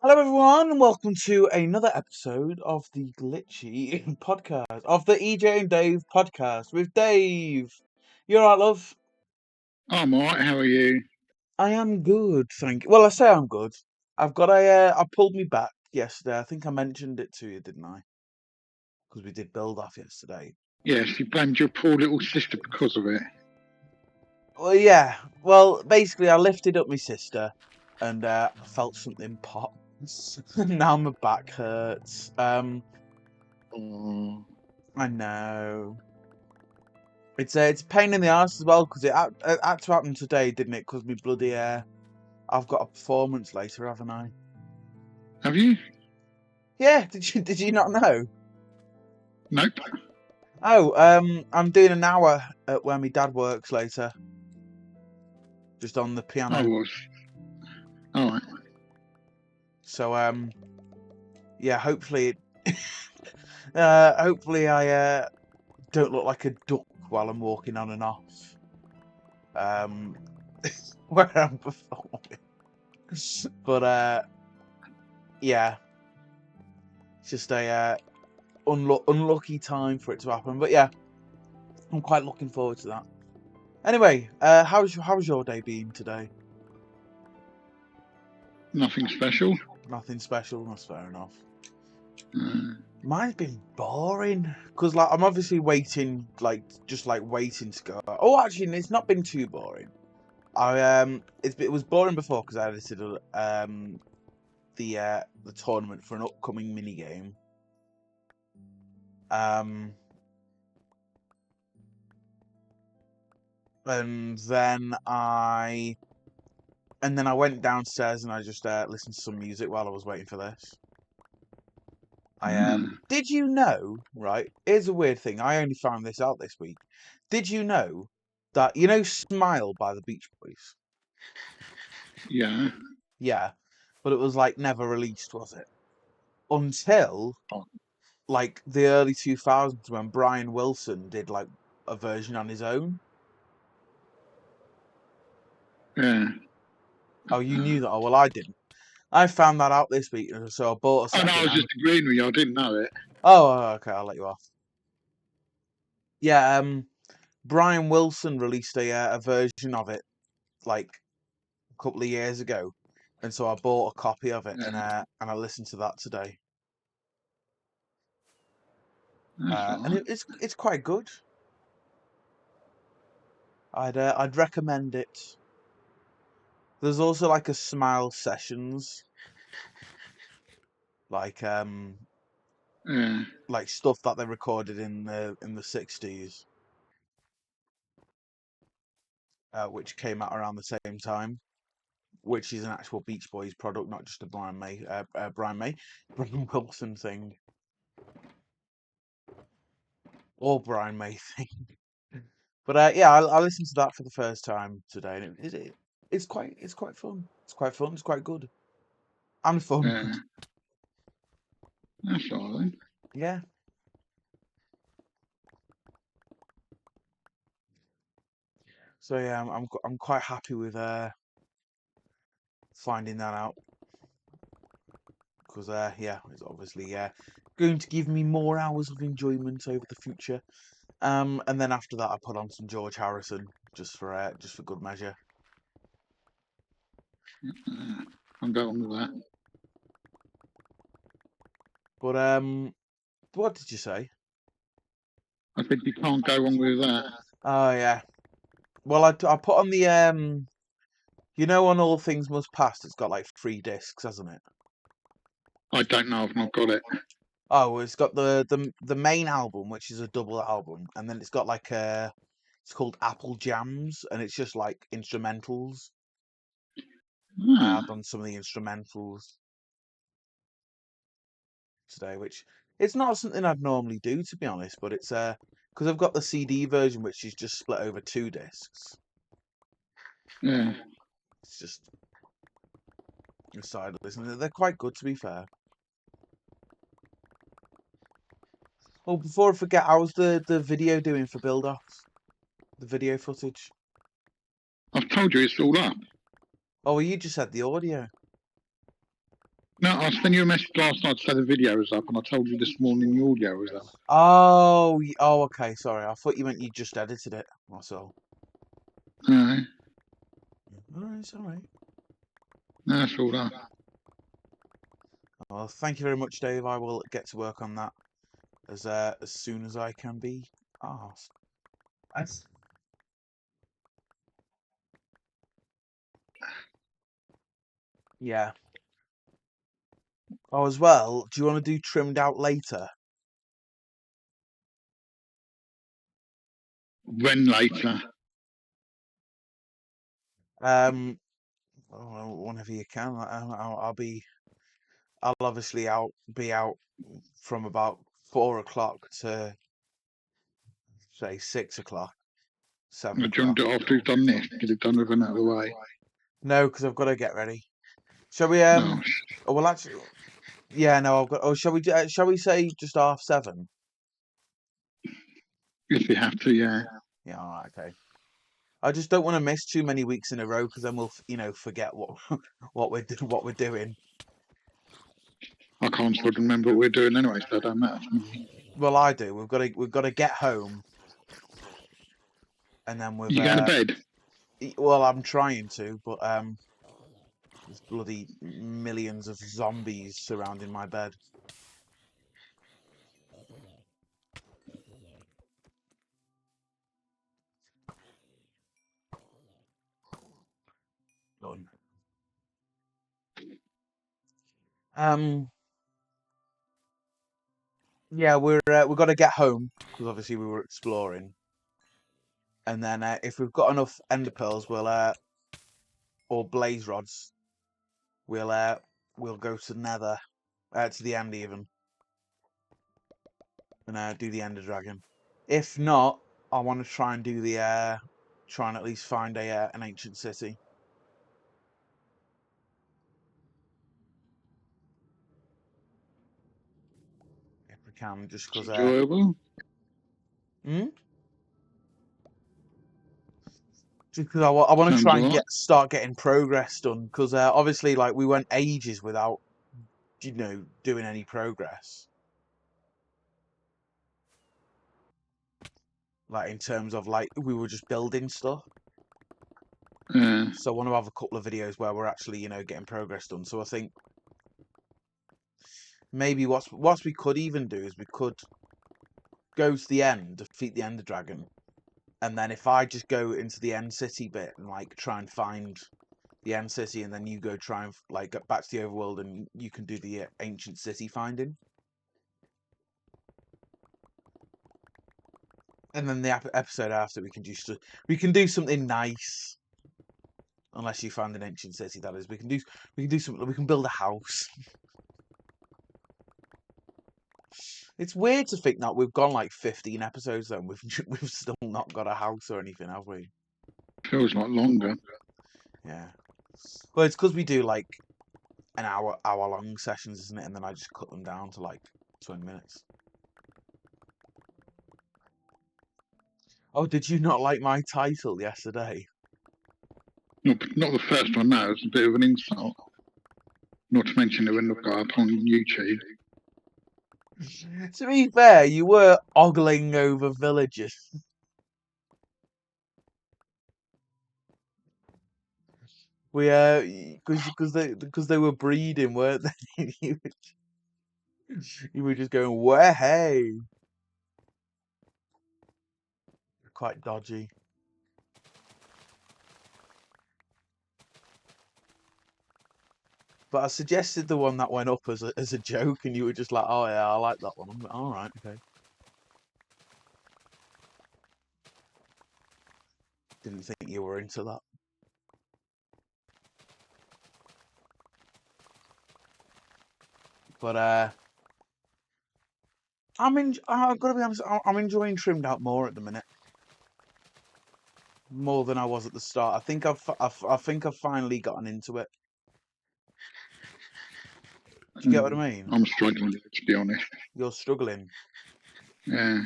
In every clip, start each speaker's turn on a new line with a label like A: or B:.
A: Hello, everyone, and welcome to another episode of the Glitchy podcast, of the EJ and Dave podcast with Dave. You alright, love?
B: I'm alright, how are you?
A: I am good, thank you. Well, I say I'm good. I've got I pulled me back yesterday. I think I mentioned it to you, didn't I? Because we did build off yesterday.
B: Yes, you blamed your poor little sister because of it.
A: Well, yeah. Well, basically, I lifted up my sister, and I felt something pop. Now my back hurts.
B: Oh,
A: I know. It's a pain in the arse as well because it had to happen today, didn't it? Because me bloody I've got a performance later, haven't I?
B: have you?
A: Yeah, did you not know?
B: Nope.
A: Oh, I'm doing an hour at where my dad works later, just on the
B: I
A: piano.
B: was. Alright.
A: So yeah, hopefully, hopefully I don't look like a duck while I'm walking on and off. Where I'm performing. But yeah, it's just a unlucky time for it to happen. But yeah, I'm quite looking forward to that. Anyway, how's your day been today?
B: Nothing special.
A: Nothing special. That's fair enough.
B: Uh,
A: Mine's been boring because like I'm obviously waiting, just waiting to go. Oh, actually, it's not been too boring. It was boring before because I edited the tournament for an upcoming mini game. And then I went downstairs and I just listened to some music while I was waiting for this. Did you know, right? Here's a weird thing. I only found this out this week. Did you know that Smile by the Beach Boys?
B: yeah.
A: Yeah. But it was like never released, was it? Until
B: Oh,
A: like the early 2000s when Brian Wilson did like a version on his own.
B: yeah.
A: Oh, you knew that? Oh, well, I didn't. I found that out this week, so I bought a
B: Oh no, I
A: second
B: was
A: hand.
B: just agreeing with you, I didn't know it.
A: Oh, okay, I'll let you off. Yeah, Brian Wilson released a version of it like a couple of years ago, and so I bought a copy of it
B: Yeah,
A: and I listened to that today.
B: that's
A: And
B: alright.
A: it's quite good. I'd recommend it. There's also like a Smile Sessions, like
B: Yeah.
A: like stuff that they recorded in the 60s, which came out around the same time, which is an actual Beach Boys product, not just a Brian Wilson thing, or Brian May thing. But yeah, I listened to that for the first time today, and it's quite fun. It's quite fun. It's quite good and fun.
B: Yeah. That's alright
A: Yeah. So yeah, I'm quite happy with finding that out because yeah, it's obviously going to give me more hours of enjoyment over the future. And then after that, I put on some George Harrison just for good measure.
B: then. I'll go on with that.
A: But what did you say?
B: I said you can't go wrong with that.
A: Oh yeah. Well, I put on the on All Things Must Pass. It's got like 3 discs, hasn't it?
B: I don't know, I've not got it.
A: Oh, well, it's got the main album, which is a double album, and then it's got like it's called Apple Jams, and it's just like instrumentals.
B: Ah,
A: I've done some of the instrumentals today, which it's not something I'd normally do, to be honest, but it's because I've got the CD version, which is just split over 2 discs.
B: yeah.
A: It's just a side listen. They're quite good, to be fair. Oh, before I forget, how's the video doing for build offs? The video footage.
B: I've told you it's all up.
A: Oh, well, you just had the audio.
B: No, I sent you a message last night to say the video was up, and I told you this morning the audio was up.
A: Oh, oh, okay. Sorry, I thought you meant you just edited it. That's all.
B: No,
A: It's all right.
B: no, it's all up.
A: Well, thank you very much, Dave. I will get to work on that as soon as I can be asked. Yeah. Oh, as well, do you want to do trimmed out later?
B: When later?
A: Whenever you can. I'll obviously be out from about 4 o'clock to say 6 o'clock,
B: Do
A: 7 o'clock.
B: you want to do it after you've done this? Get it done with and out of the way.
A: No, because I've got to get ready. Shall we?
B: No,
A: Oh, well, actually, yeah. No, I've got. Oh, shall we say just 7:30?
B: if you have to, yeah.
A: Yeah. All right. Okay. I just don't want to miss too many weeks in a row because then we'll, forget what what we're doing.
B: I can't sort of remember what we're doing anyway, so it don't matter to me.
A: Well, I do. We've got to get home, and then
B: You going to bed?
A: Well, I'm trying to, but there's bloody millions of zombies surrounding my bed. Done. Yeah, we've got to get home because obviously we were exploring, and then if we've got enough ender pearls, or blaze rods, we'll go to Nether, to the end even, and do the Ender Dragon. If not, I want to try and do try and at least find an ancient city. If we can, just because.
B: Enjoyable.
A: Just because I want to
B: Sounds
A: try and
B: alright.
A: start getting progress done. Because obviously, like, we went ages without, doing any progress. Like, in terms of, like, we were just building stuff.
B: Yeah.
A: So I want to have a couple of videos where we're actually, getting progress done. So I think maybe what we could even do is we could go to the end, defeat the Ender Dragon, and then if I just go into the End City bit and like try and find the End City, and then you go try and like get back to the overworld, and you can do the ancient city finding, and then the episode after we can do something nice. Unless you find an ancient city, that is, we can do something. We can build a house. It's weird to think that we've gone like 15 episodes though, and we've still not got a house or anything, have we?
B: Feels like longer.
A: Yeah. Well, it's because we do like an hour long sessions, isn't it? And then I just cut them down to like 20 minutes. Oh, did you not like my title yesterday?
B: Not the first one, no. It's a bit of an insult. Not to mention it when look up on YouTube.
A: To be fair, you were ogling over villagers. We because they were breeding, weren't they? You were just going, "Where hey?" Quite dodgy. But I suggested the one that went up as a joke, and you were just like, "Oh yeah, I like that one." I'm like, "All right, okay." Didn't think you were into that. But I've got to be honest. I'm enjoying trimmed out more at the minute, more than I was at the start. I think I've finally gotten into it. Do you get what I mean?
B: I'm struggling, to be honest.
A: You're struggling.
B: Yeah.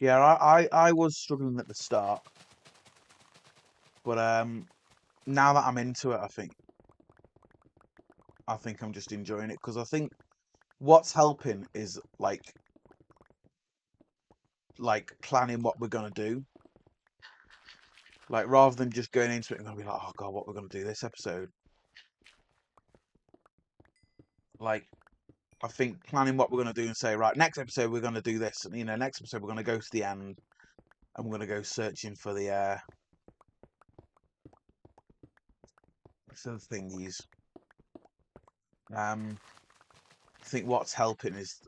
A: Yeah, I was struggling at the start, but now that I'm into it, I think I think I'm just enjoying it because I think what's helping is like planning what we're gonna do. Like rather than just going into it and gonna be like, oh god, what we're gonna do this episode. Like I think planning what we're gonna do and say, right, next episode we're gonna do this, and next episode we're gonna go to the end and we're gonna go searching for the thingies. I think what's helping is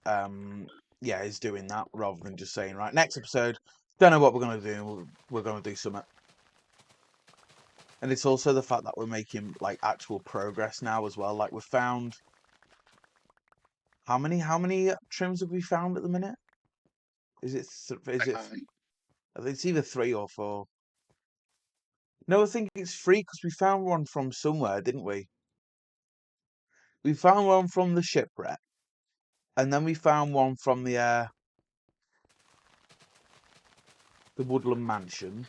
A: is doing that rather than just saying, right, next episode, don't know what we're gonna do, we're gonna do something. And it's also the fact that we're making like actual progress now as well. Like we've found how many trims have we found at the minute? Is it I think it's either 3 or 4. No, I think it's 3 because we found one from somewhere, didn't we? We found one from the shipwreck, and then we found one from the Woodland Mansion.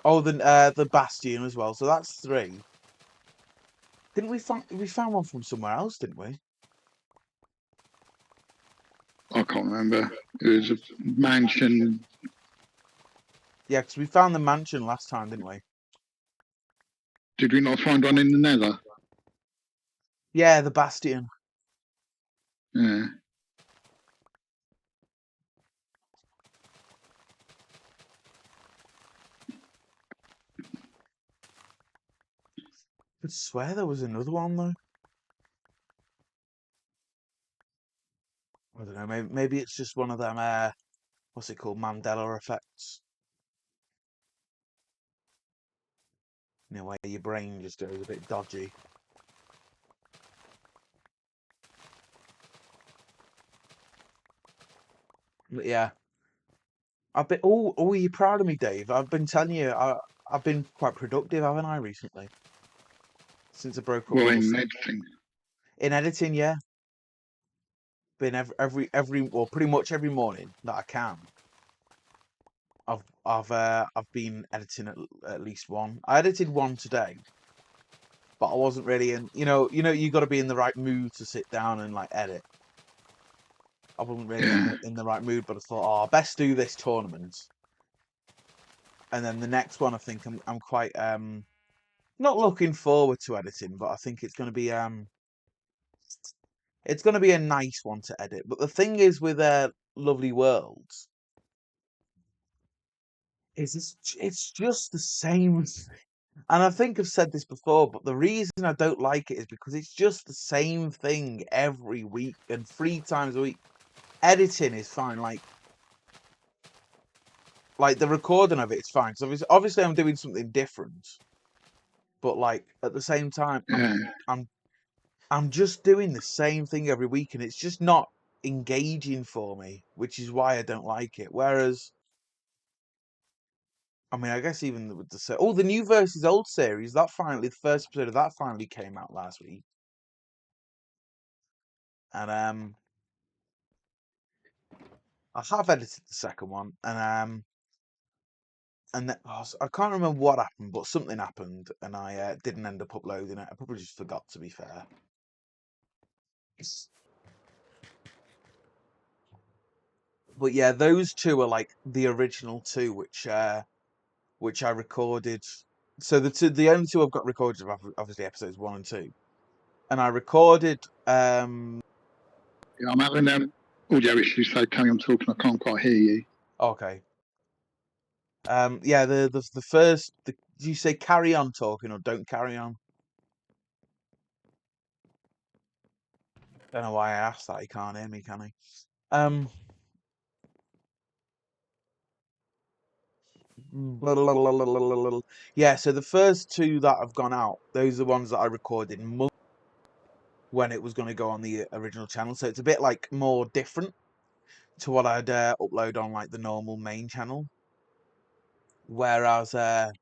A: Oh, the Bastion as well. So that's 3. Didn't we found one from somewhere else, didn't we?
B: I can't remember. It was a mansion.
A: Yeah, because we found the mansion last time, didn't we?
B: Did we not find one in the Nether?
A: Yeah, the Bastion.
B: Yeah.
A: I could swear there was another one though. I don't know. Maybe it's just one of them. What's it called? Mandela effects. Where your brain just goes a bit dodgy. But yeah, I've been. Oh, are you proud of me, Dave? I've been telling you, I've been quite productive, haven't I, recently? Since I broke up.
B: Well, in editing.
A: In editing, yeah. Been every well, pretty much every morning that I can. I've been editing at least one. I edited one today, but I wasn't really in. You got to be in the right mood to sit down and like edit. I wasn't really in the right mood, but I thought, oh, best do this tournament. And then the next one, I think I'm quite not looking forward to editing, but I think it's going to be a nice one to edit. But the thing is with Lovely Worlds, is it's just the same. And I think I've said this before, but the reason I don't like it is because it's just the same thing every week and 3 times a week. Editing is fine, like the recording of it is fine. Because obviously I'm doing something different, but like at the same time, I'm just doing the same thing every week, and it's just not engaging for me, which is why I don't like it. Whereas, I mean, I guess even with the new versus old series, the first episode of that finally came out last week, and I have edited the second one, and I can't remember what happened, but something happened, and I didn't end up uploading it. I probably just forgot, to be fair. But yeah, those 2 are like the original 2, which I recorded. So the only 2 I've got recorded are obviously episodes 1 and 2, and I recorded.
B: Yeah, I'm having audio issues, so carry on talking. I can't quite hear you.
A: Okay. Yeah, the first. Did you say carry on talking or don't carry on? Don't know why I asked that. He can't hear me, can he? Yeah, so the first 2 that have gone out, those are the ones that I recorded when it was going to go on the original channel. So it's a bit like more different to what I'd upload on like the normal main channel. Whereas the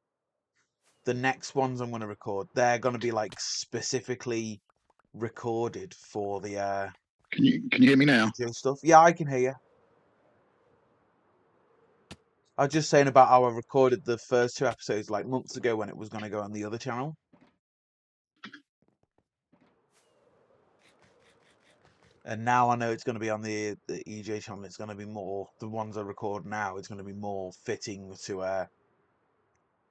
A: next ones I'm going to record, they're going to be like specifically recorded for the
B: Can you hear me now?
A: video stuff. Yeah, I can hear you. I was just saying about how I recorded the first 2 episodes like months ago when it was going to go on the other channel. And now I know it's going to be on the EJ channel. It's going to be more, the ones I record now, it's going to be more fitting to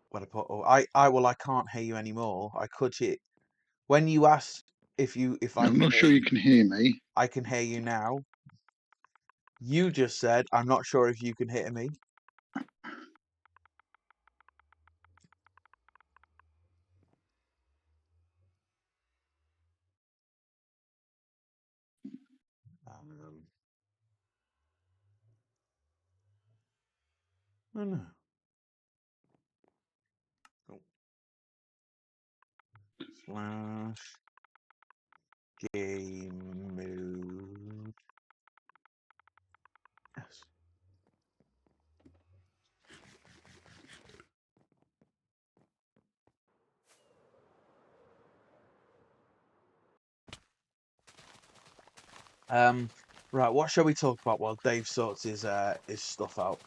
A: what I put. Oh, well, I can't hear you anymore. I could hear when you asked if I
B: I'm
A: can
B: not
A: hear
B: sure you
A: you.
B: can hear me.
A: I can hear you now. You just said, I'm not sure if you can hear me. Oh no. Oh. Slash game mode. Yes. Right, what shall we talk about while Dave sorts his stuff out?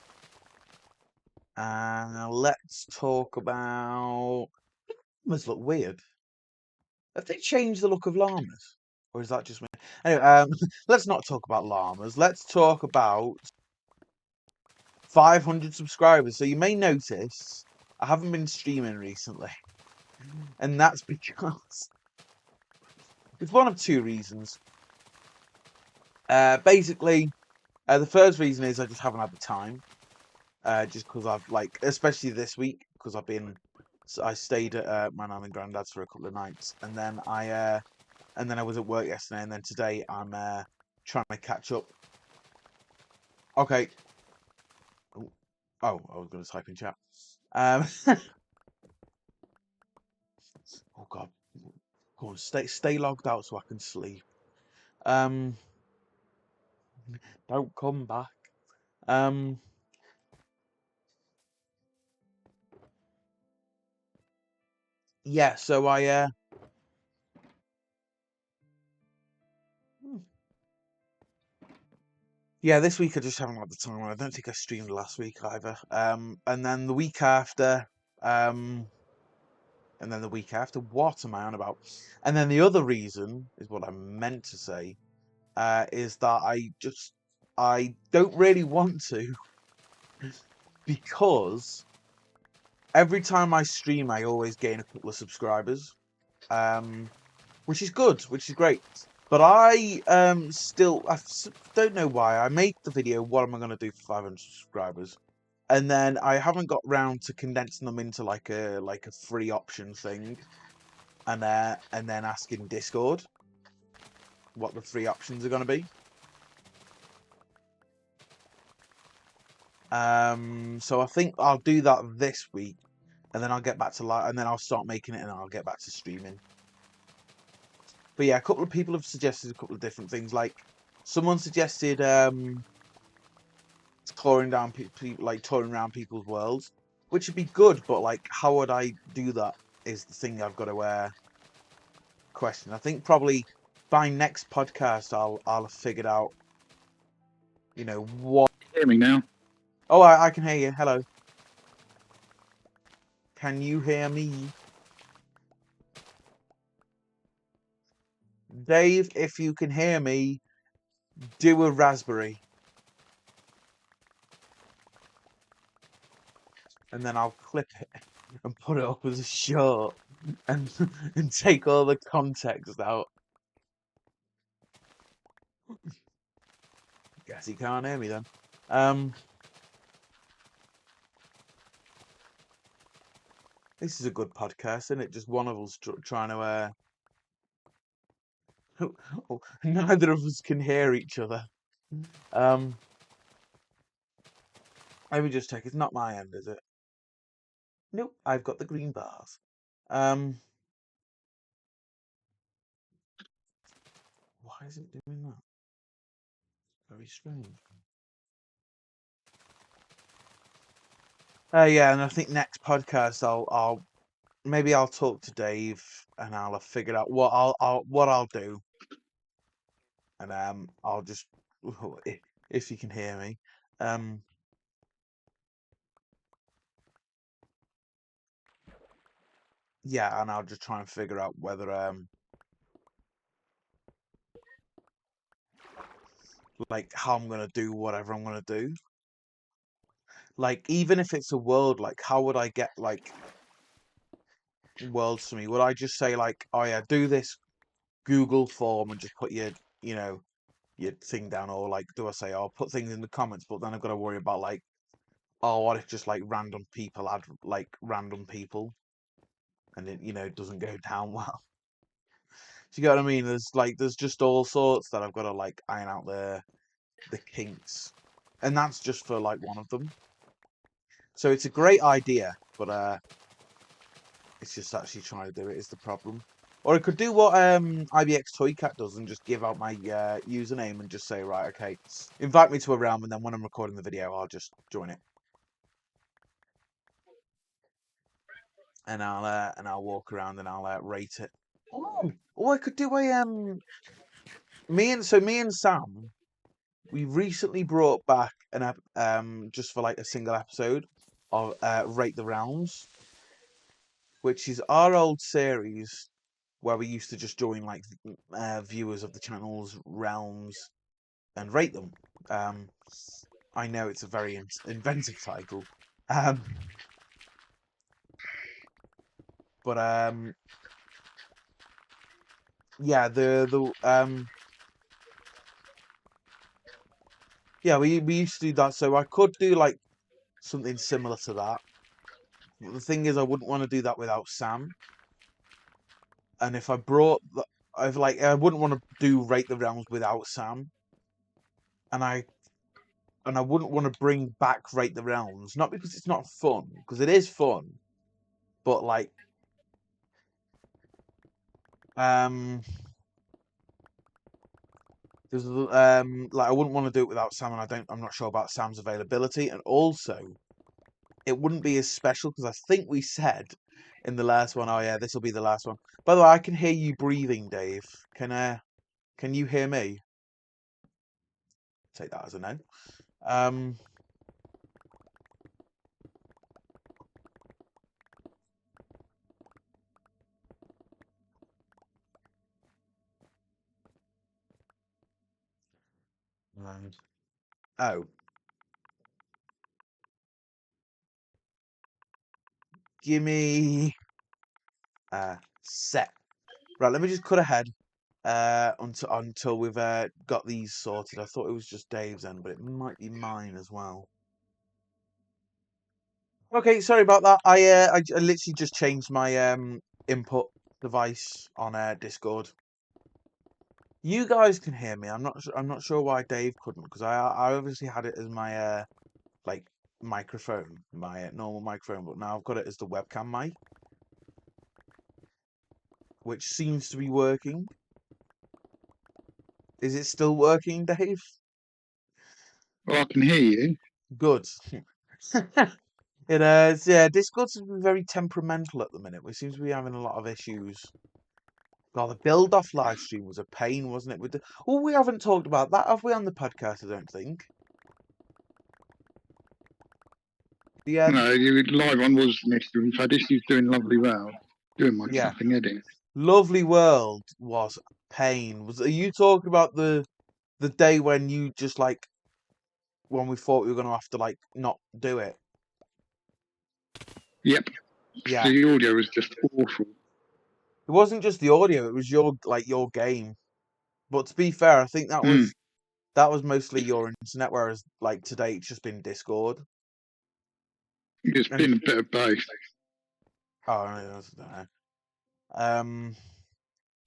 A: Let's talk about. Llamas look weird. Have they changed the look of llamas, or is that just me? Anyway, let's not talk about llamas. Let's talk about 500 subscribers. So you may notice I haven't been streaming recently, and that's because it's one of two reasons. Basically, the first reason is I just haven't had the time. Just because I've especially this week, because I stayed at my nan and granddad's for a couple of nights, and then I was at work yesterday, and then today I'm trying to catch up. Okay. Oh, I was going to type in chat. Oh God, go on, stay logged out so I can sleep. Don't come back. Yeah. So yeah, this week I just haven't had the time. I don't think I streamed last week either. And then the week after, and then the week after, what am I on about? And then the other reason is what I meant to say, is that I don't really want to, because every time I stream, I always gain a couple of subscribers, which is good, which is great. But I don't know why I made the video. What am I going to do for 500 subscribers? And then I haven't got round to condensing them into like a free option thing, and then asking Discord what the free options are going to be. So I think I'll do that this week, and then I'll get back to and then I'll start making it, and I'll get back to streaming. But yeah, a couple of people have suggested a couple of different things. Like someone suggested touring around people's worlds, which would be good. But like, how would I do that? Is the thing I've got to question. I think probably by next podcast I'll have figured out, what.
B: Hear me now?
A: Oh, I can hear you. Hello. Can you hear me? Dave, if you can hear me, do a raspberry. And then I'll clip it and put it up as a short and and take all the context out. Guess he can't hear me then. This is a good podcast, isn't it? Just one of us trying to. Neither of us can hear each other. Let me just check. It's not my end, is it? Nope. I've got the green bars. Why is it doing that? Very strange. Yeah, and I think next podcast I'll maybe I'll talk to Dave, and I'll have figured out what I'll do, and I'll just if you can hear me, yeah, and I'll just try and figure out whether like how I'm gonna do whatever I'm gonna do. Like even if it's a world, like how would I get like worlds to me? Would I just say like, oh yeah, do this Google form and just put your, you know, your thing down, or like do I say, oh, put things in the comments, but then I've got to worry about like, oh, what if just like random people add like random people, and it, you know, doesn't go down well. Do you get what I mean? There's just all sorts that I've got to like iron out the kinks, and that's just for like one of them. So it's a great idea, but it's just actually trying to do it is the problem. Or I could do what IBX Toycat does and just give out my username and just say, right, okay, invite me to a realm, and then when I'm recording the video, I'll just join it. And I'll walk around and I'll rate it. Oh, I could do a me and Sam, we recently brought back an just for like a single episode of Rate the Realms, which is our old series where we used to just join like viewers of the channel's realms and rate them. I know it's a very inventive title, um, but yeah, yeah, we used to do that. So I could do like something similar to that. But the thing is, I wouldn't want to do that without Sam. And if I brought, I wouldn't want to do Rate the Realms without Sam. And I wouldn't want to bring back Rate the Realms, not because it's not fun, because it is fun, but like, there's like I wouldn't want to do it without Sam, and I'm not sure about Sam's availability, and also it wouldn't be as special because I think we said in the last one, oh yeah, this will be the last one. By the way, I can hear you breathing, Dave. Can you hear me? Take that as a no. And oh, give me set. Right, let me just cut ahead until we've got these sorted. I thought it was just Dave's end, but it might be mine as well. Okay, sorry about that. I literally just changed my input device on Discord. You guys can hear me. I'm not sure why Dave couldn't, because I obviously had it as my like microphone, my normal microphone, but now I've got it as the webcam mic, which seems to be working. Is it still working, Dave?
B: Well, I can hear you.
A: Good. It is, yeah. Discord's been very temperamental at the minute. We seem to be having a lot of issues. God, the build-off live stream was a pain, wasn't it? Oh, we haven't talked about that, have we, on the podcast? I don't think. Yeah.
B: No, you live on was an issue. In fact, this is doing lovely well. Doing my tapping edit.
A: Lovely World was pain. Are you talking about the day when you just like when we thought we were gonna have to like not do it?
B: Yep.
A: Yeah.
B: The audio was just awful.
A: It wasn't just the audio; it was your game. But to be fair, I think that was mostly your internet, whereas like today it's just been Discord.
B: It's been a bit of both.
A: Oh, I don't know.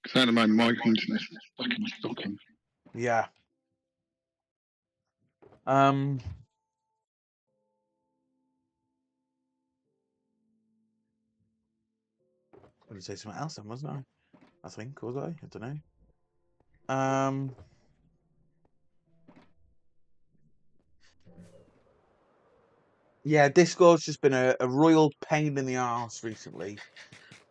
B: Because at the moment my internet's fucking stocking.
A: Yeah. I would say something else then, wasn't I? I think, was I? I don't know. Yeah, Discord's just been a royal pain in the arse recently.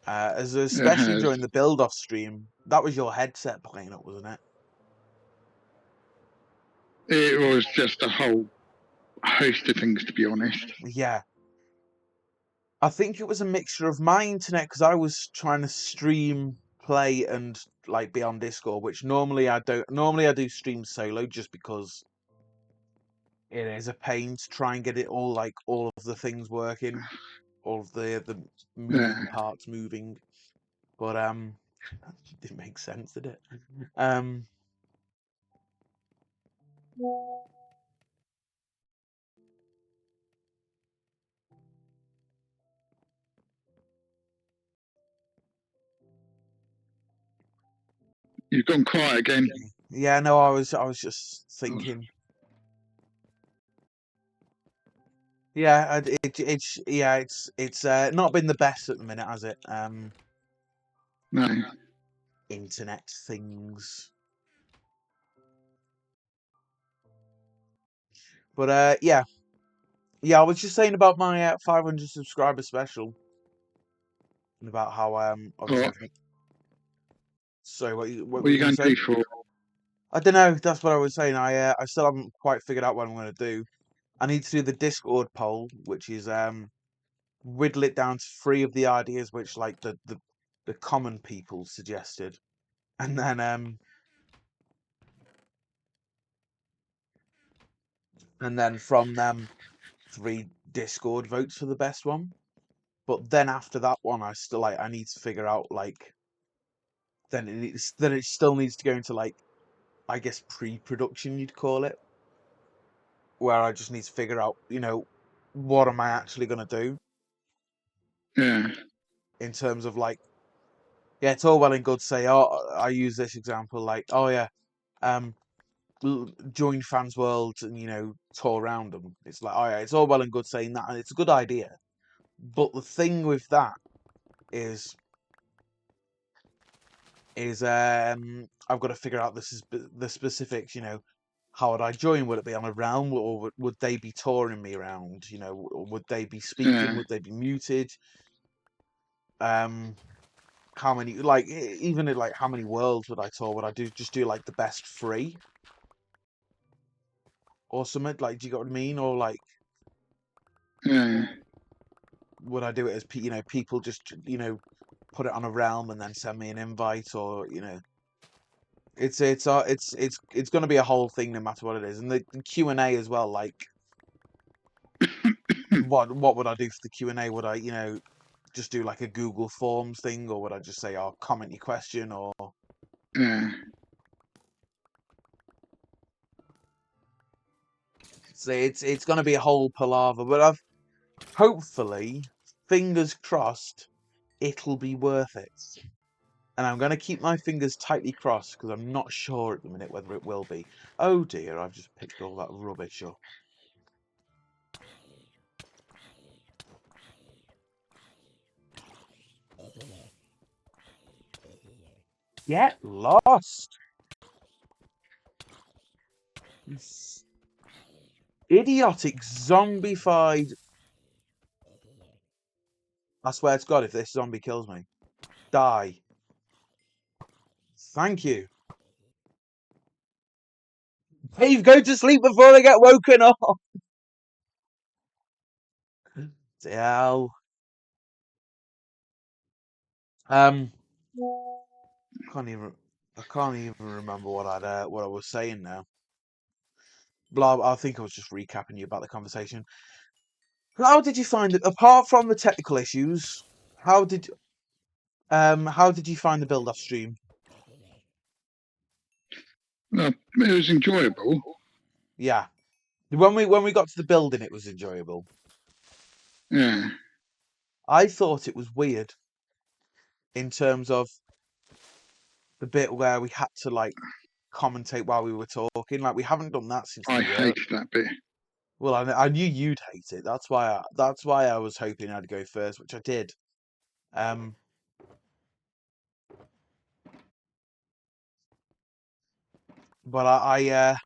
A: Especially during the build-off stream. That was your headset playing up, wasn't it?
B: It was just a whole host of things, to be honest.
A: Yeah. I think it was a mixture of my internet, because I was trying to stream, play, and like be on Discord, which normally I don't. Normally I do stream solo just because it is a pain to try and get it all of the things working, all of the moving parts moving. But it didn't make sense, did it?
B: You've gone quiet again.
A: Yeah, no, I was just thinking. Yeah, it's not been the best at the minute, has it?
B: No.
A: Internet things. But yeah, I was just saying about my 500 subscriber special, and about how obviously.
B: What?
A: Sorry, what you
B: What
A: were
B: are
A: you
B: you
A: going
B: going
A: to
B: to
A: say?
B: do for?
A: I don't know. That's what I was saying. I still haven't quite figured out what I'm going to do. I need to do the Discord poll, which is whittle it down to 3 of the ideas which like the common people suggested, and then from them 3 Discord votes for the best one. But then after that one, I still I need to figure out then it still needs to go into I guess pre-production you'd call it, where I just need to figure out what am I actually gonna do
B: Yeah.
A: in terms of yeah, it's all well and good to say, oh, I use this example oh yeah, join Fans World and tour around them. It's oh yeah, it's all well and good saying that, and it's a good idea, but the thing with that is I've got to figure out the specifics. How would I join? Would it be on a realm, or would they be touring me around? Or would they be speaking?
B: Yeah.
A: Would they be muted? How many even how many worlds would I tour? Would I just do the best 3 or something? Do you get what I mean? Or
B: Yeah.
A: would I do it as people just put it on a realm and then send me an invite, or it's going to be a whole thing no matter what it is, and the Q&A as well. What would I do for the Q&A? Would I just do a Google Forms thing, or would I just say, "Oh, comment your question," or
B: Yeah.
A: say it's going to be a whole palaver? But hopefully, fingers crossed, it'll be worth it. And I'm going to keep my fingers tightly crossed because I'm not sure at the minute whether it will be. Oh dear, I've just picked all that rubbish up. Get lost! This idiotic zombified. I swear to God, if this zombie kills me, die. Thank you. Dave, go to sleep before they get woken up. Hell. I can't even remember what I was saying now. Blah. I think I was just recapping you about the conversation. How did you find it? Apart from the technical issues, how did you find the build-up stream?
B: It was enjoyable.
A: Yeah, when we got to the building, it was enjoyable.
B: Yeah.
A: I thought it was weird in terms of the bit where we had to commentate while we were talking. We haven't done that since
B: I
A: the year.
B: hated that bit.
A: Well, I knew you'd hate it. That's why I was hoping I'd go first, which I did. But yeah,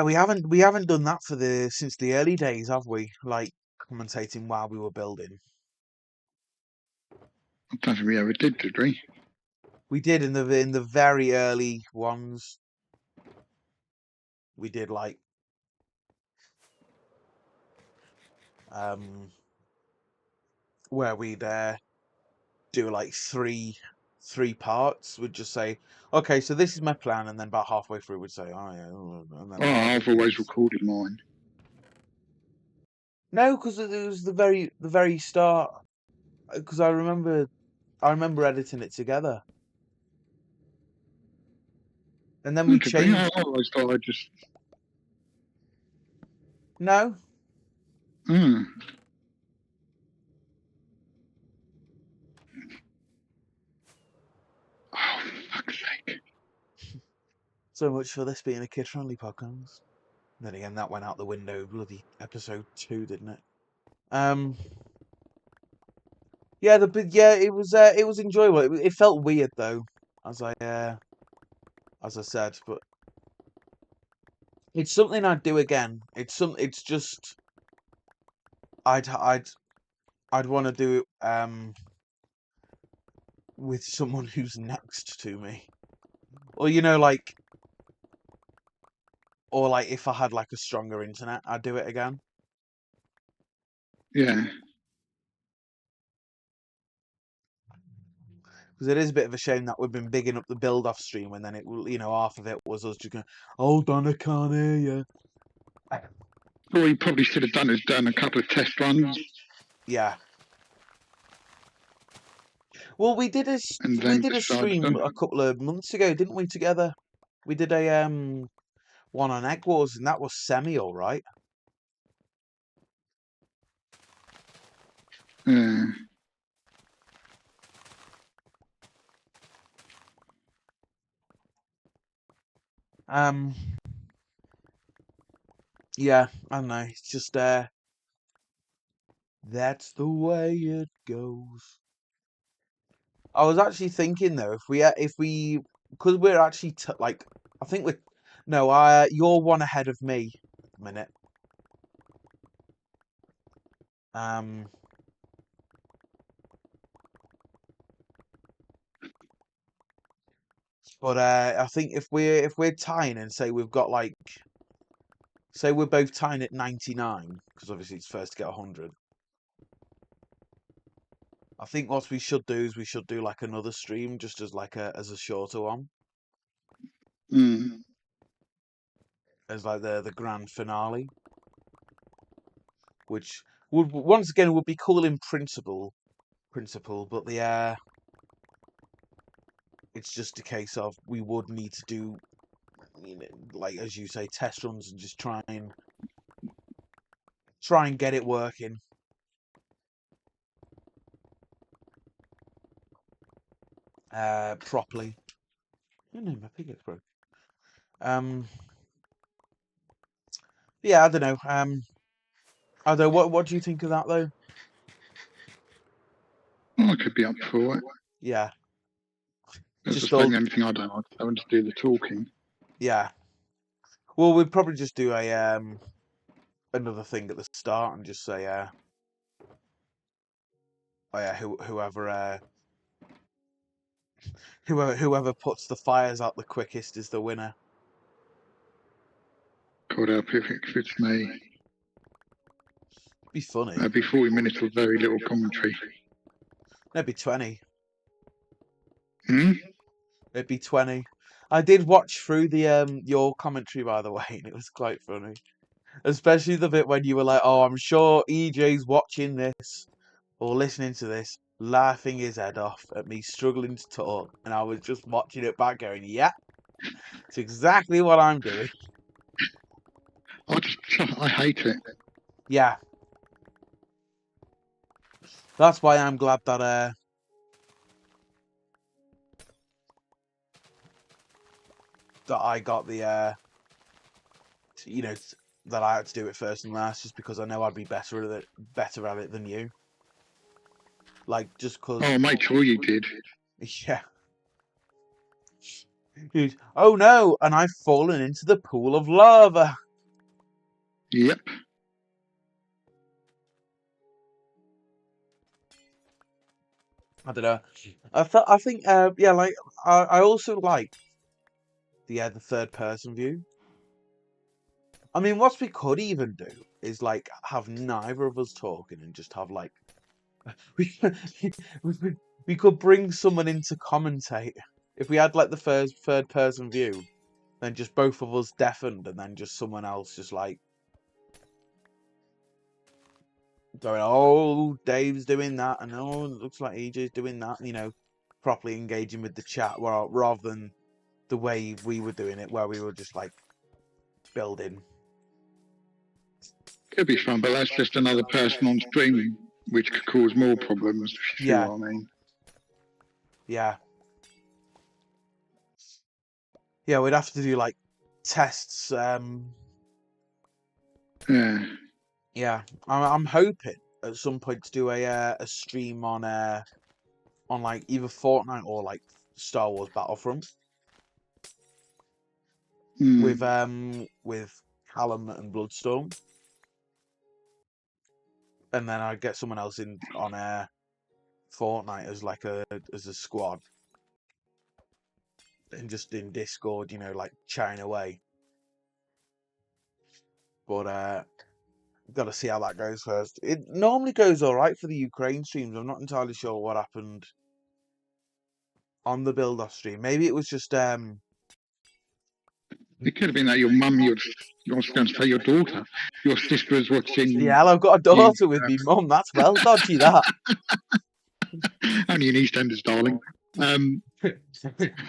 A: we haven't done that since the early days, have we? Commentating while we were building.
B: I don't think we ever did we?
A: We did in the very early ones. We did where we'd do like three parts. We'd just say, okay, so this is my plan, and then about halfway through we'd say, oh yeah, and then
B: I've always recorded mine.
A: No, because it was the very start. Because I remember editing it together, and then we changed.
B: I always thought I just.
A: No.
B: Mm. Oh, for fuck's sake.
A: So much for this being a kid-friendly podcast. Then again, that went out the window. Bloody episode 2, didn't it? Yeah, it was enjoyable. It felt weird though, as I said, but it's something I'd do again. It's just I'd want to do it with someone who's next to me, or like. Or like if I had like a stronger internet, I'd do it again.
B: Yeah.
A: Because it is a bit of a shame that we've been bigging up the build-off stream, and then it, half of it was us just going, "Hold on, I can't hear you."
B: Well, you probably should have done a couple of test runs.
A: Yeah. Well, we did a stream a couple of months ago, didn't we? Together, we did a one on Egg Wars, and that was semi all right.
B: Yeah.
A: Yeah, I don't know. It's just that's the way it goes. I was actually thinking though, if we, because we're actually like, I think we're, no, you're one ahead of me at the minute. But I think if we're tying and say we've got like, say we're both tying at 99, because obviously it's first to get 100. I think what we should do is we should do like another stream just as like as a shorter one. As like the grand finale, which would once again would be cool in principle, but it's just a case of we would need to do, like as you say, test runs and just try and get it working. Properly. Oh no, my piglet's broke. Yeah, I don't know. I don't know. What do you think of that though?
B: I could be up for it.
A: Yeah.
B: Just the only thing I don't like. I want to do the talking.
A: Yeah. Well, we'd probably just do a another thing at the start and just say oh yeah, whoever puts the fires out the quickest is the winner.
B: God help if it's me.
A: It'd be funny.
B: That'd be 40 minutes of very little commentary.
A: It'd be 20.
B: Hmm?
A: It'd be 20. I did watch through the your commentary, by the way, and it was quite funny. Especially the bit when you were like, "Oh, I'm sure EJ's watching this or listening to this, laughing his head off at me struggling to talk," and I was just watching it back, going, "Yeah, it's exactly what I'm doing."
B: I hate it.
A: Yeah. That's why I'm glad that I got the that I had to do it first and last, just because I know I'd be better at it than you. Like, just because.
B: Oh, make sure you did.
A: Yeah. Oh no! And I've fallen into the pool of lava.
B: Yep.
A: I don't know. I think yeah, like I also like the third person view. I mean, what we could even do is like have neither of us talking and just have like we We could bring someone in to commentate. If we had like the third person view, then just both of us deafened, and then just someone else just like going, "Oh, Dave's doing that," and "Oh, it looks like EJ's doing that." You know, properly engaging with the chat, rather than the way we were doing it, where we were just like building.
B: Could be fun, but that's just another person on stream, which could cause more problems. If you see
A: Yeah.
B: what I mean?
A: Yeah. Yeah, we'd have to do like tests.
B: Yeah.
A: Yeah, I'm hoping at some point to do a stream on like either Fortnite or like Star Wars Battlefront with Callum and Bloodstorm, and then I'd get someone else in on Fortnite as like as a squad, and just in Discord, you know, like chatting away. But got to see how that goes first. It normally goes all right for the Ukraine streams. I'm not entirely sure what happened on the build-off stream. Maybe it was just
B: It could have been that your mum, I was going to say your daughter, your sister is watching.
A: Yeah, I've got a daughter with me, Mum. That's well dodgy, that.
B: Only in EastEnders, darling.
A: Dun,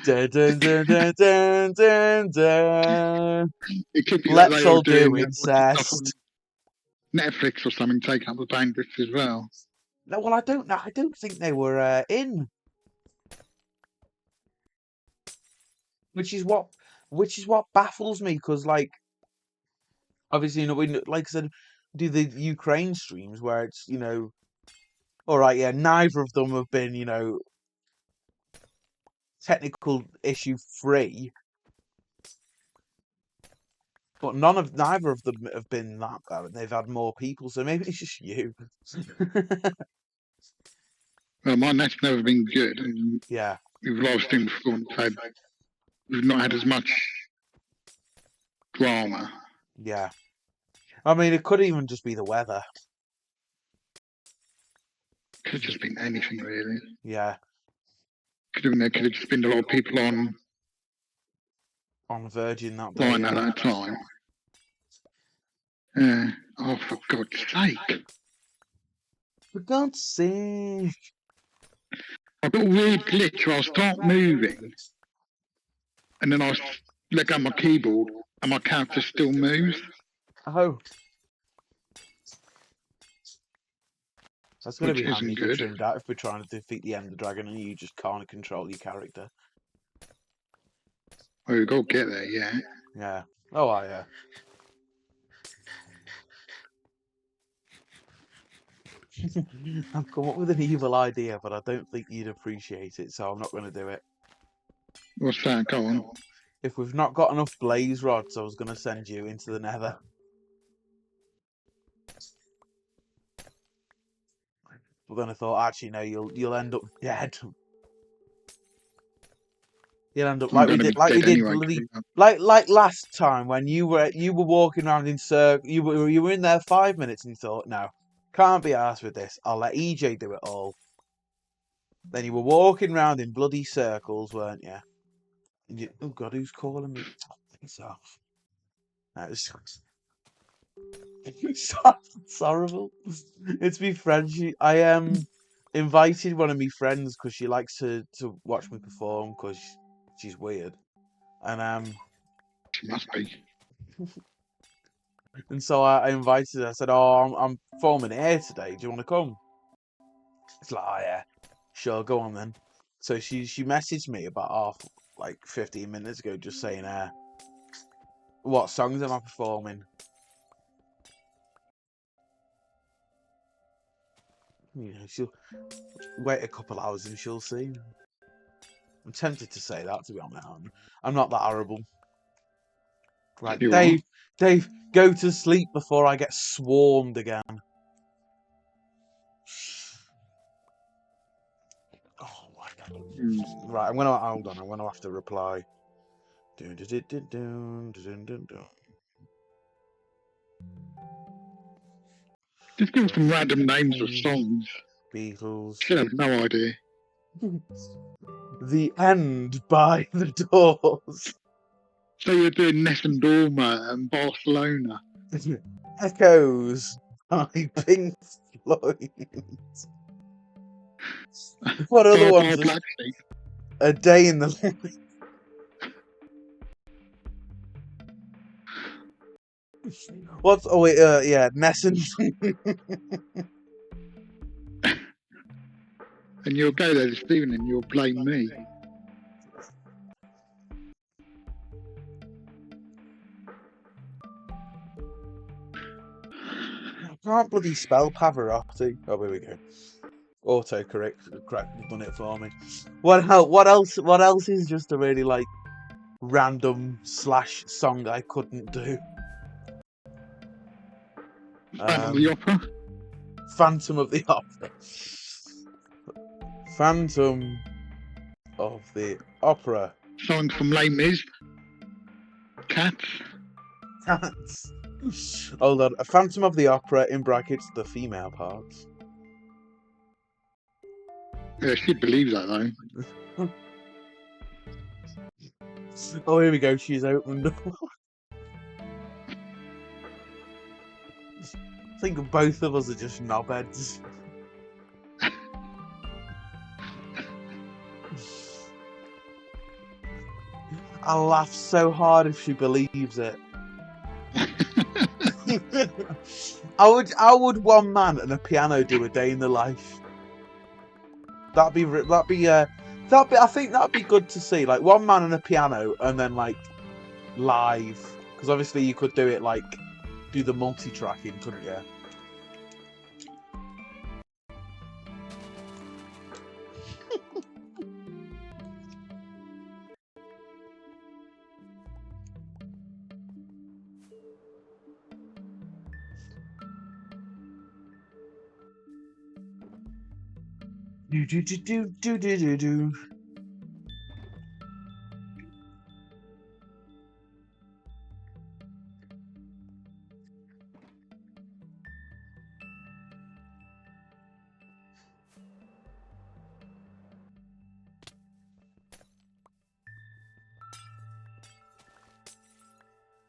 A: dun, dun, dun, dun, dun, dun.
B: It could be
A: Let's
B: that they
A: all
B: were doing
A: do incest.
B: Netflix or something, take up the bandwidth as well.
A: No, well, I don't know. I don't think they were in. Which is what baffles me, because like obviously, you know, like I said, do the Ukraine streams where it's, you know, all right, yeah, neither of them have been, you know, technical issue free, but neither of them have been that bad, and they've had more people, so maybe it's just you.
B: Well, my net's never been good, and
A: Yeah,
B: we've lost him before. We've not had as much drama.
A: yeah. I mean, it could even just be the weather.
B: Could have just been anything, really.
A: Yeah,
B: Could have just been a lot of people
A: on Virgin that day.
B: line at that time. Yeah. Oh, for God's sake.
A: For God's sake.
B: I've got a weird glitch where I'll start moving, and then I'll let go of my keyboard, and my character still moves.
A: Oh. That's going to be
B: Which
A: handy
B: isn't
A: to
B: good.
A: trim out if we're trying to defeat the Ender Dragon and you just can't control your character.
B: Oh, we've got to get there, yeah.
A: Yeah. Oh, yeah. I've come up with an evil idea, but I don't think you'd appreciate it, so I'm not going to do it.
B: What's that? Go on.
A: If we've not got enough blaze rods, I was going to send you into the Nether. But then I thought, actually, no, you'll end up dead. You'll end up like we did bloody like last time when you were walking around in circle. You were in there 5 minutes and you thought, no, can't be arsed with this. I'll let EJ do it all. Then you were walking around in bloody circles, weren't you? And you, oh God, who's calling me? Oh, piss off. That was it's horrible. It's me friend. I invited one of my friends because she likes to watch me perform because she's weird, and
B: She must be.
A: And so I invited her. I said, "Oh, I'm performing here today. Do you want to come?" It's like, "Oh yeah, sure, go on then." So she messaged me about 15 minutes ago, just saying, "What songs am I performing?" You know, she'll wait a couple hours and she'll see. I'm tempted to say that, to be honest. I'm not that horrible. Right, Dave, go to sleep before I get swarmed again. Oh my God. Right, hold on. I'm gonna have to reply.
B: Just give us some random names of songs.
A: Beatles.
B: She'll have no idea.
A: The end by the doors.
B: So you're doing Nessun Dorma and Barcelona.
A: Echoes by Pink Floyd. What other
B: Bye
A: ones?
B: Bye Black Sheep.
A: A Day in the Life. What's oh wait yeah Nessun.
B: And you'll go there this evening and you'll blame me.
A: I can't bloody spell Pavarotti. Oh, here we go. Autocorrect done it for me. What else? What else is just a really like random slash song I couldn't do?
B: Phantom of the Opera.
A: Phantom of the Opera. Phantom of the Opera.
B: Songs from Les Mis. Cats.
A: Cats. Hold on. A Phantom of the Opera in brackets the female parts.
B: Yeah, she believes that though.
A: Oh, here we go. She's opened up. I think both of us are just knobheads. I'll laugh so hard if she believes it. How would one man and a piano do a day in the life? I think that'd be good to see. Like one man and a piano, and then like live, because obviously you could do it like do the multi-tracking, couldn't you? Do.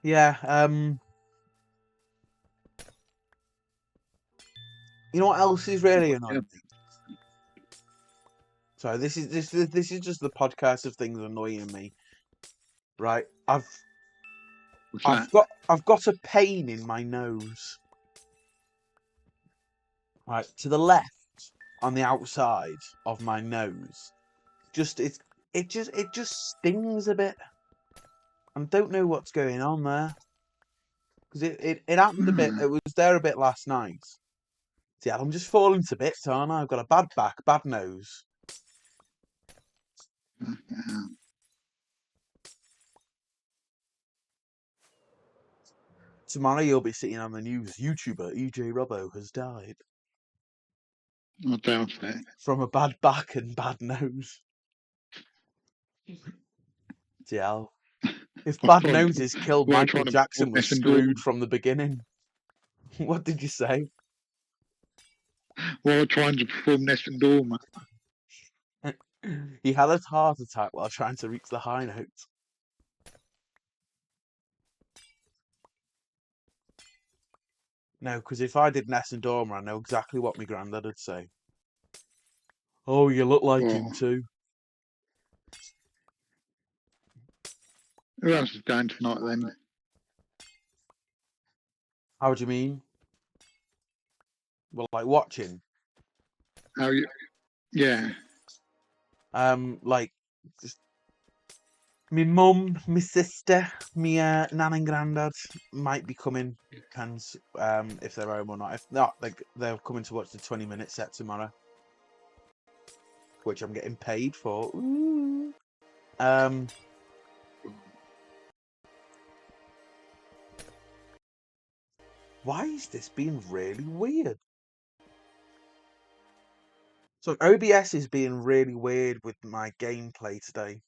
A: Yeah, you know what else is really annoying? Sorry, this is just the podcast of things annoying me. Right, I've got a pain in my nose. Right, to the left on the outside of my nose. It just stings a bit. I don't know what's going on there. Because it happened a bit. It was there a bit last night. See, I'm just falling to bits, aren't I? I've got a bad back, bad nose. Tomorrow you'll be seeing on the news, YouTuber EJ Robbo has died.
B: I doubt it.
A: From a bad back and bad nose. TL. If bad noses killed Michael Jackson, was screwed from the beginning. What did you say?
B: While trying to perform Nessun Dorma.
A: He had a heart attack while trying to reach the high notes. No, because if I did Nessun Dorma, I know exactly what my granddad would say. Oh, you look like him too.
B: Who else is going tonight then?
A: How do you mean? Well, like watching.
B: How you? Yeah.
A: Like just my mum, my sister, me nan and granddad might be coming. Depends if they're home or not. If not, they're coming to watch the 20-minute set tomorrow, which I'm getting paid for. Ooh. Why is this being really weird? So OBS is being really weird with my gameplay today.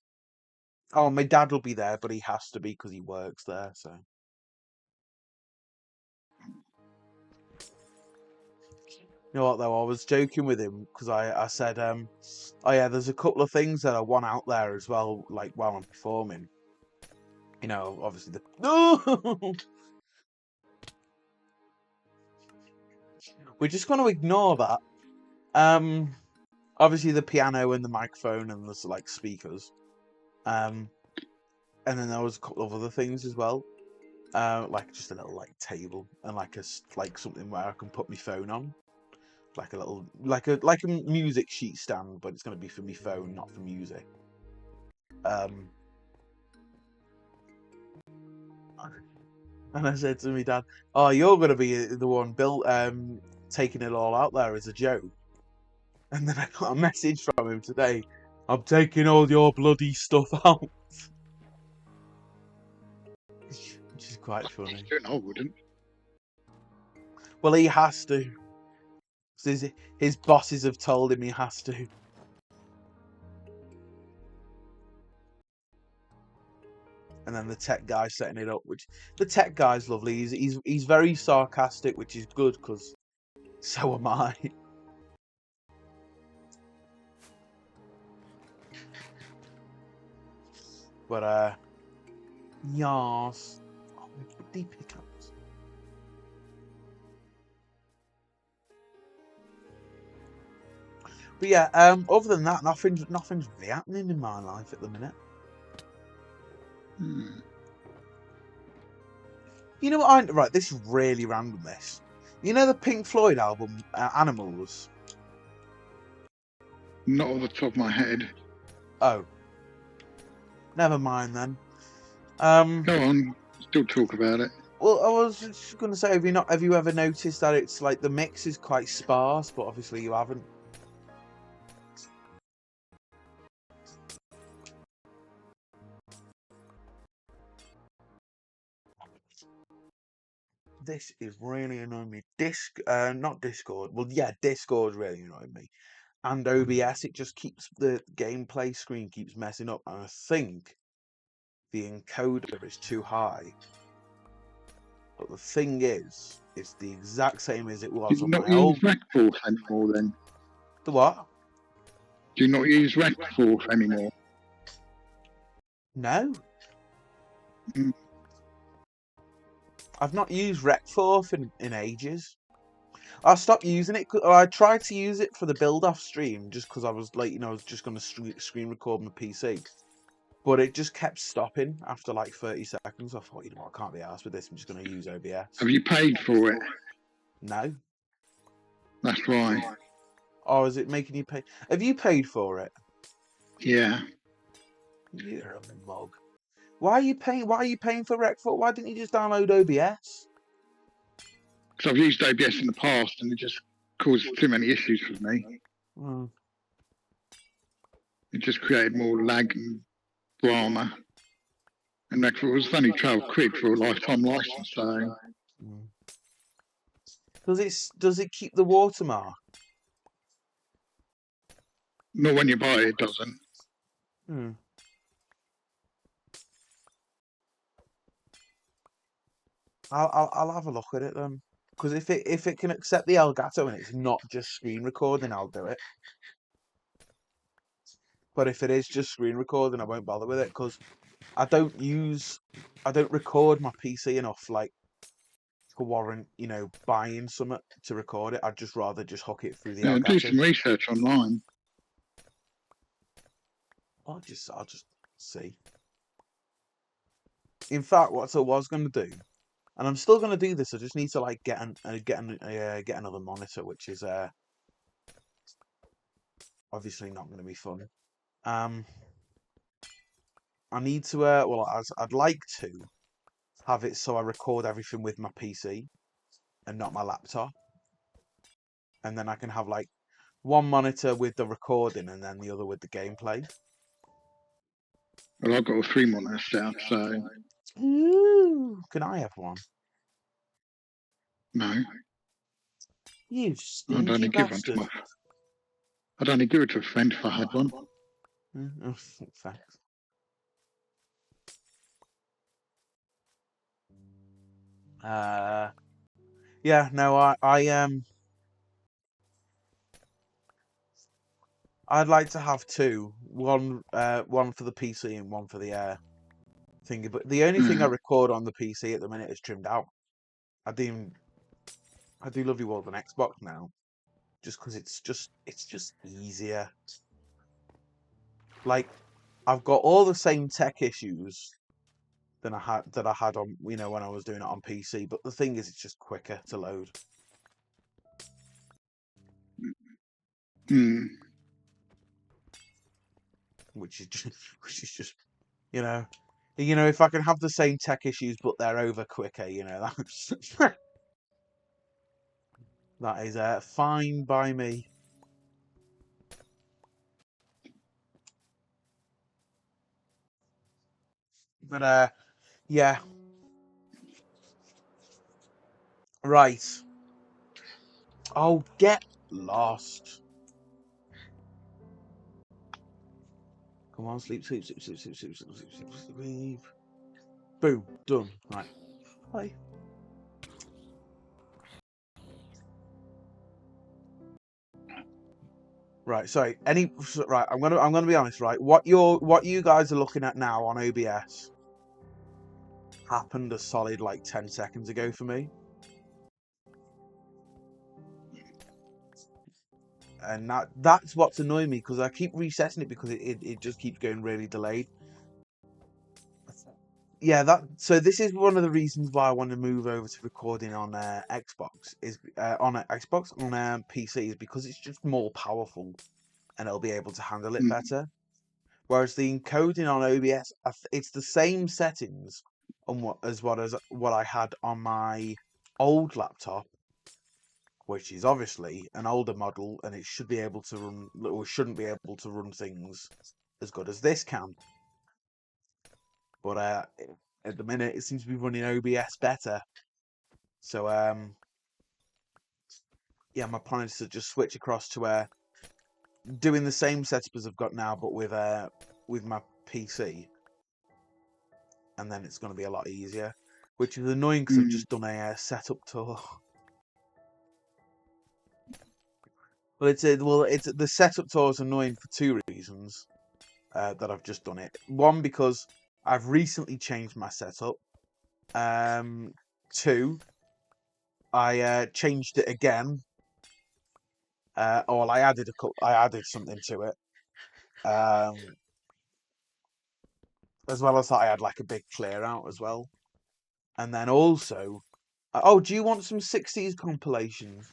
A: Oh, my dad will be there, but he has to be because he works there, so. You know what though? I was joking with him because I said, oh yeah, there's a couple of things that I want out there as well, like while I'm performing. You know, obviously the no. We're just going to ignore that. Obviously the piano and the microphone and the like speakers. And then there was a couple of other things as well. Like just a little like table and like something where I can put my phone on. Like a little like a music sheet stand, but it's gonna be for my phone, not for music. And I said to my dad, "Oh, you're gonna be the one built taking it all out there as a joke." And then I got a message from him today. I'm taking all your bloody stuff out. Which is quite funny.
B: I wouldn't.
A: Well, he has to. His bosses have told him he has to. And then the tech guy setting it up, which the tech guy's lovely. He's very sarcastic, which is good because so am I. But yas. Oh, deep hiccups. But yeah, other than that, nothing's really happening in my life at the minute. You know what? Right, this is really random. This, you know, the Pink Floyd album Animals.
B: Not off the top of my head.
A: Oh, never mind then.
B: Go on, still talk about it.
A: Well, I was just going to say, have you ever noticed that it's like the mix is quite sparse, but obviously you haven't. This is really annoying me. Not Discord. Well, yeah, Discord's really annoying me. And OBS, it just keeps the gameplay screen keeps messing up, and I think the encoder is too high. But the thing is, it's the exact same as it was
B: Do you
A: on
B: not
A: my old.
B: use RecForce anymore then?
A: The what?
B: Do you not use RecForce anymore?
A: No. I've not used RecForce in ages. I stopped using it. I tried to use it for the build-off stream just because I was like, I was just going to screen record my PC. But it just kept stopping after like 30 seconds. I thought, I can't be arsed with this. I'm just going to use OBS.
B: Have you paid for it?
A: No.
B: That's why.
A: Oh, is it making you pay? Have you paid for it?
B: Yeah.
A: You're a mug. Why are you paying for RecForce? Why didn't you just download OBS?
B: Because I've used OBS in the past and it just caused too many issues for me. It just created more lag and drama. And RecForce was only £12 for a lifetime license, so.
A: Does it keep the watermark?
B: Not when you buy it, it doesn't.
A: I'll have a look at it then. Because if it can accept the Elgato and it's not just screen recording, I'll do it. But if it is just screen recording, I won't bother with it because I don't record my PC enough like to warrant, buying something to record it. I'd just rather just hook it through the Elgato.
B: Do some research online.
A: I'll just see. In fact, what I was going to do, and I'm still going to do this, I just need to like get another monitor, which is obviously not going to be fun. I need to I'd like to have it so I record everything with my PC and not my laptop, and then I can have like one monitor with the recording and then the other with the gameplay.
B: Well, I've got 3 monitors set up, so.
A: Ooh, can I have one?
B: No.
A: You stinky bastard.
B: I'd only give it to a friend if I had one.
A: Oh, thanks. Yeah, no, I I'd like to have two. One for the PC and one for the thingy. But the only thing I record on the PC at the minute is trimmed out. I do love you all on Xbox now, just because it's just easier. Like, I've got all the same tech issues that I had on when I was doing it on PC. But the thing is, it's just quicker to load. Which is just if I can have the same tech issues but they're over quicker, that's that is fine by me. But yeah, right. Oh, get lost. Come on, sleep. Boom, done. Right. Bye. Right, sorry. Right, I'm gonna be honest, right? What you guys are looking at now on OBS happened a solid like 10 seconds ago for me. And that's what's annoying me, because I keep resetting it because it just keeps going really delayed. Yeah, so this is one of the reasons why I want to move over to recording on Xbox on PC, is because it's just more powerful and it'll be able to handle it better. Whereas the encoding on OBS, it's the same settings on what I had on my old laptop, which is obviously an older model, and it should be able to run, or shouldn't be able to run things as good as this can. But at the minute, it seems to be running OBS better. So yeah, my plan is to just switch across to doing the same setup as I've got now, but with my PC, and then it's going to be a lot easier. Which is annoying because I've just done a setup tour. Well, it's the setup tour is annoying for two reasons that I've just done it. One, because I've recently changed my setup. Two, I changed it again. Or I added something to it. As well as that, I had like a big clear out as well. And then also, oh, do you want some 60s compilations?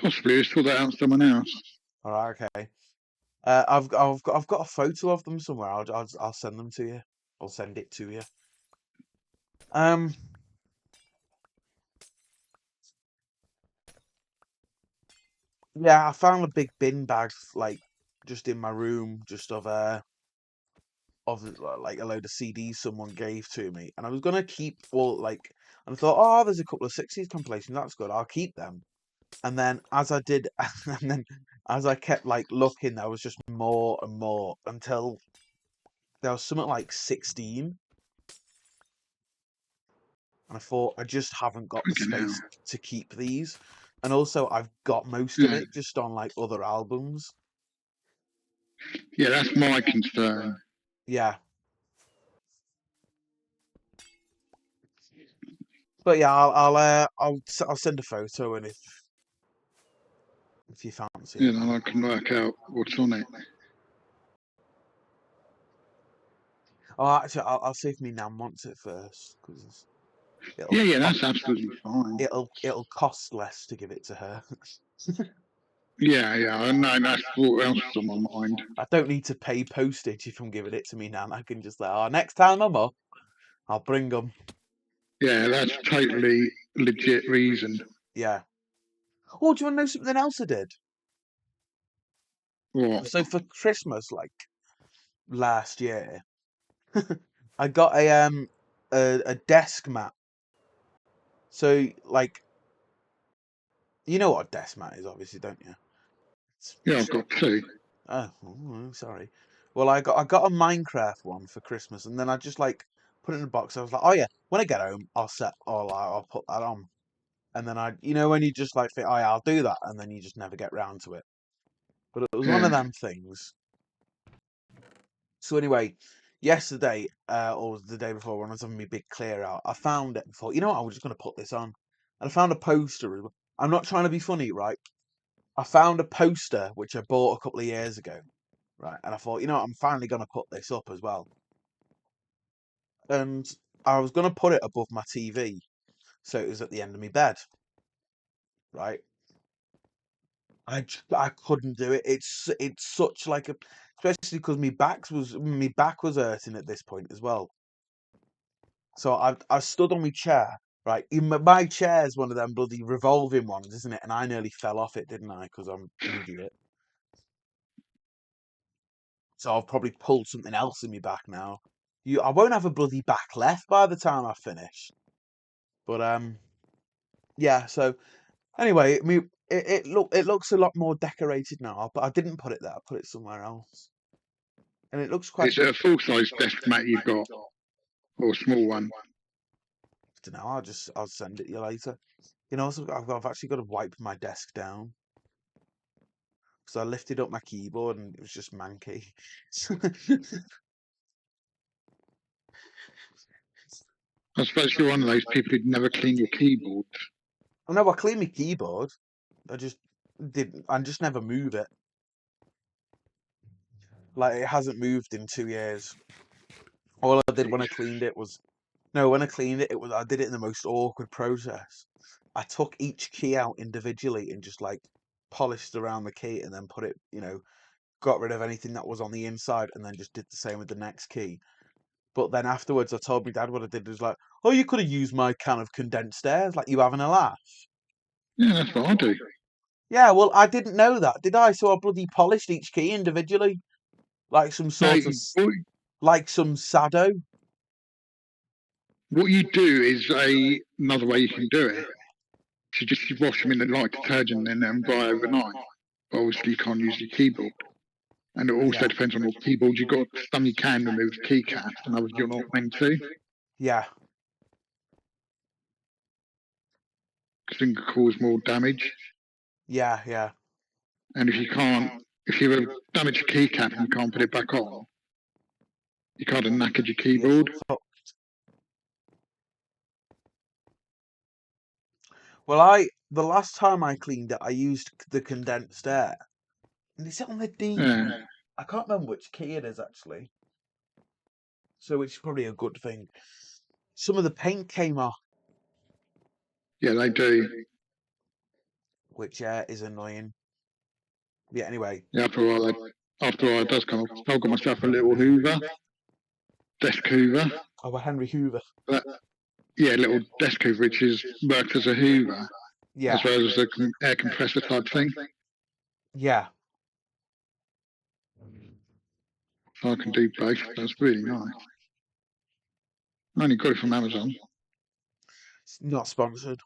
B: Possibly, let's sort that out someone else.
A: All right, okay. I've got a photo of them somewhere. I'll send them to you. I'll send it to you. Yeah, I found a big bin bag like just in my room, just of like a load of CDs someone gave to me, and I was gonna keep and I thought, oh, there's a couple of 60s compilations. That's good. I'll keep them. And then as I did, and then as I kept like looking, there was just more and more until there was something like 16. And I thought, I just haven't got the space to keep these. And also, I've got most of it just on like other albums.
B: Yeah, that's my concern.
A: Yeah. But yeah, I'll send a photo, and if you fancy it.
B: Yeah, then I can work out what's on it.
A: Oh, actually, I'll see if me nan wants it first, because
B: Yeah, that's absolutely fine.
A: It'll cost less to give it to her.
B: Yeah, I know that's what else is on my mind.
A: I don't need to pay postage if I'm giving it to me nan. I can just say, oh, next time I'm up, I'll bring them.
B: Yeah, that's totally legit reason.
A: Yeah. Oh, do you want to know something else I did?
B: What?
A: So for Christmas, like last year, I got a desk mat. So like, you know what a desk mat is, obviously, don't you?
B: Yeah, I've got two.
A: Oh, sorry. Well, I got a Minecraft one for Christmas, and then I just like put it in a box. I was like, oh yeah, when I get home, I'll put that on. and then when you just like think, oh, yeah, I'll do that, and then you just never get round to it. But it was one of
B: Yeah.
A: them things. So anyway, yesterday, or the day before, when I was having my big clear out, I found it and thought, you know what, I was just going to put this on. And I found a poster. I'm not trying to be funny, right? I found a poster which I bought a couple of years ago, right? And I thought, you know what, I'm finally going to put this up as well. And I was going to put it above my TV, so it was at the end of my bed, right? I couldn't do it. It's such like a, especially because my back was hurting at this point as well. So I stood on my chair, right? My chair's one of them bloody revolving ones, isn't it? And I nearly fell off it, didn't I? Because I'm an idiot. So I've probably pulled something else in my back now. I won't have a bloody back left by the time I finish. But yeah. So anyway, it looks a lot more decorated now. But I didn't put it there. I put it somewhere else, and it looks quite
B: Is it
A: good.
B: a full-size desk mat you've got, or a small one?
A: I don't know. I'll send it you later. You know, so I've actually got to wipe my desk down. So I lifted up my keyboard and it was just manky.
B: I suppose you're one of those people who'd never clean your keyboard.
A: I know I clean my keyboard. I just never move it. Like it hasn't moved in 2 years. All I did when I cleaned it was I did it in the most awkward process. I took each key out individually and just like polished around the key and then put it, got rid of anything that was on the inside and then just did the same with the next key. But then afterwards, I told my dad what I did. It was like, oh, you could have used my can of condensed air. Like, you having a laugh?
B: Yeah, that's what I do.
A: Yeah, well, I didn't know that, did I? So I bloody polished each key individually. Like some sort of, like some sado.
B: What you do is another way you can do it. So just wash them in the light detergent and then dry overnight. But obviously, you can't use your keyboard. And it also depends on what keyboard you got. Some you can remove the keycap, and others you're not meant to.
A: Yeah.
B: Because it can cause more damage.
A: Yeah, yeah.
B: And if you damage your keycap and you can't put it back on, you kind of knackered your keyboard.
A: Well, the last time I cleaned it, I used the condensed air. And is it on the D?
B: Yeah.
A: I can't remember which key it is, actually. So, which is probably a good thing. Some of the paint came off.
B: Yeah, they do.
A: Which is annoying. Yeah, anyway.
B: Yeah, after a while it does come off. I've got myself a little Hoover. Desk Hoover.
A: Oh, a Henry Hoover.
B: Yeah, little desk Hoover, which worked as a Hoover.
A: Yeah.
B: As well as an air compressor type thing.
A: Yeah.
B: So I can do both. That's really nice. I only got it from Amazon.
A: It's not sponsored.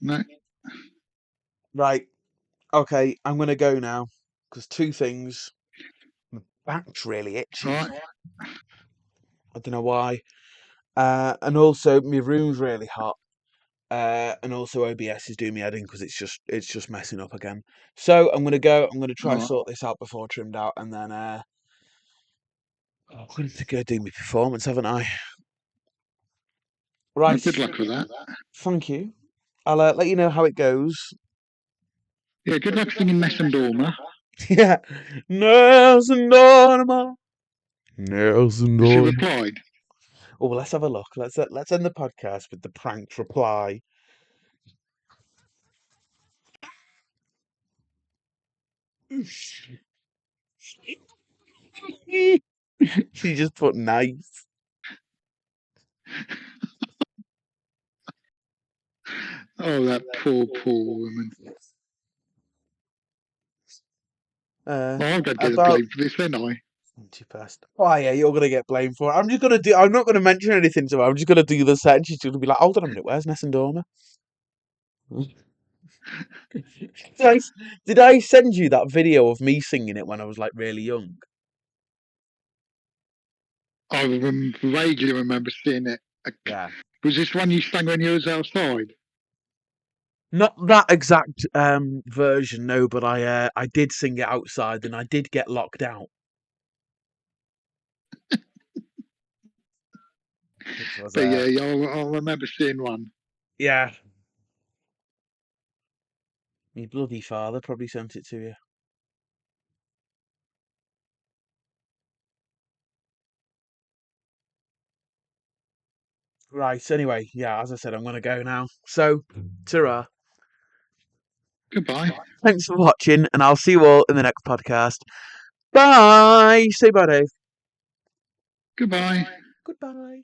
B: No.
A: Right. Okay, I'm going to go now. Because two things. My back's really itchy.
B: Right.
A: I don't know why. And also, my room's really hot. And also OBS is doing me head in because it's just messing up again. So I'm going to go. I'm going to try sort this out before trimmed out. And then I'm going to go do my performance, haven't I? Right.
B: Well, good luck with that.
A: Thank you. I'll let you know how it goes.
B: Yeah, good luck singing Nessun Dorma.
A: Yeah. Nessun Dorma. Nessun Dorma.
B: She replied.
A: Oh, well, let's have a look. Let's end the podcast with the pranked reply. She just put nice.
B: Oh, that poor woman. I'll get the blame for this, then I.
A: Oh yeah, you're gonna get blamed for it. I'm not gonna mention anything to her. I'm just gonna do the set, and she's gonna be like, "Hold on a minute, where's Nessun Dorma?" Did I send you that video of me singing it when I was like really young?
B: I vaguely remember seeing it.
A: Yeah.
B: Was this one you sang when you was outside?
A: Not that exact version, no, but I did sing it outside, and I did get locked out. Which was,
B: But yeah, I'll remember seeing one.
A: yeah. My bloody father probably sent it to you. Right, anyway, yeah, as I said, I'm going to go now. So, ta-ra.
B: Goodbye.
A: Thanks for watching, and I'll see you all in the next podcast. Bye! Say bye, Dave.
B: Goodbye.
A: Goodbye.